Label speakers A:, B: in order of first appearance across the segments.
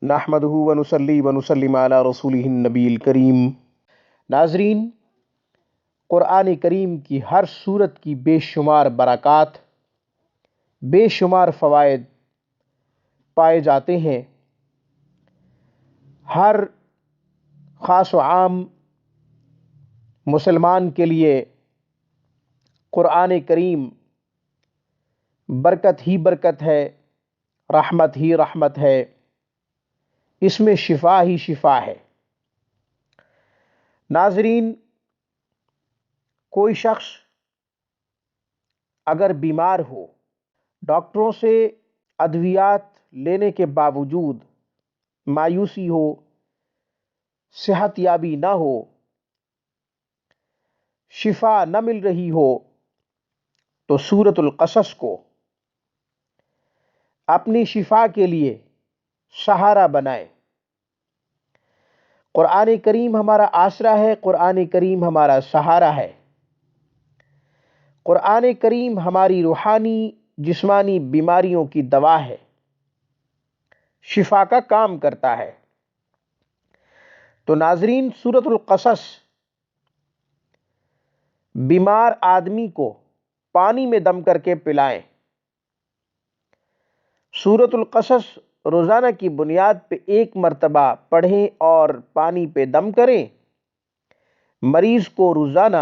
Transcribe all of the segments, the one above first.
A: نحمدہ ونصلی ونسلم علی رسولہ النبی الکریم۔ ناظرین، قرآن کریم کی ہر سورت کی بے شمار برکات، بے شمار فوائد پائے جاتے ہیں۔ ہر خاص و عام مسلمان کے لیے قرآن کریم برکت ہی برکت ہے، رحمت ہی رحمت ہے، اس میں شفا ہی شفا ہے۔ ناظرین، کوئی شخص اگر بیمار ہو، ڈاکٹروں سے ادویات لینے کے باوجود مایوسی ہو، صحت یابی نہ ہو، شفا نہ مل رہی ہو، تو سورۃ القصص کو اپنی شفا کے لیے سہارا بنائیں۔ قرآن کریم ہمارا آسرا ہے، قرآن کریم ہمارا سہارا ہے۔ قرآن کریم ہماری روحانی جسمانی بیماریوں کی دوا ہے، شفا کا کام کرتا ہے۔ تو ناظرین، سورۃ القصص بیمار آدمی کو پانی میں دم کر کے پلائیں۔ سورۃ القصص روزانہ کی بنیاد پہ 1 مرتبہ پڑھیں اور پانی پہ دم کریں۔ مریض کو روزانہ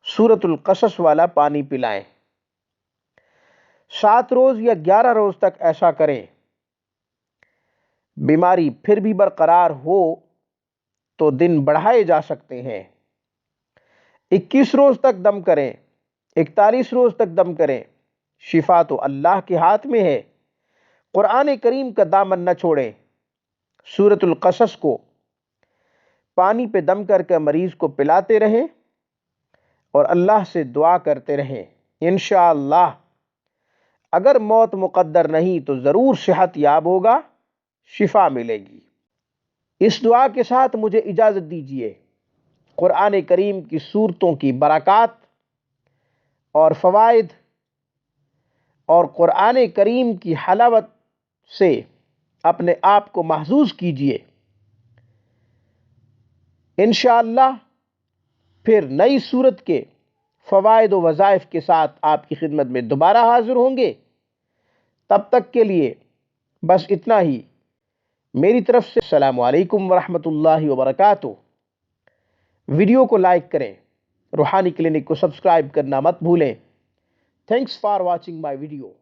A: سورۃ القصص والا پانی پلائیں۔ 7 روز یا 11 روز تک ایسا کریں۔ بیماری پھر بھی برقرار ہو تو دن بڑھائے جا سکتے ہیں۔ 21 روز تک دم کریں، 41 روز تک دم کریں۔ شفا تو اللہ کے ہاتھ میں ہے۔ قرآن کریم کا دامن نہ چھوڑیں۔ سورۃ القصص کو پانی پہ دم کر کے مریض کو پلاتے رہیں اور اللہ سے دعا کرتے رہیں۔ انشاءاللہ اگر موت مقدر نہیں تو ضرور صحت یاب ہوگا، شفا ملے گی۔ اس دعا کے ساتھ مجھے اجازت دیجیے۔ قرآن کریم کی سورتوں کی برکات اور فوائد اور قرآن کریم کی حلاوت سے اپنے آپ کو محظوظ کیجیے۔ انشاءاللہ پھر نئی سورت کے فوائد و وظائف کے ساتھ آپ کی خدمت میں دوبارہ حاضر ہوں گے۔ تب تک کے لیے بس اتنا ہی۔ میری طرف سے السلام علیکم ورحمۃ اللہ وبرکاتہ۔ ویڈیو کو لائک کریں، روحانی کلینک کو سبسکرائب کرنا مت بھولیں۔ Thanks for watching my video.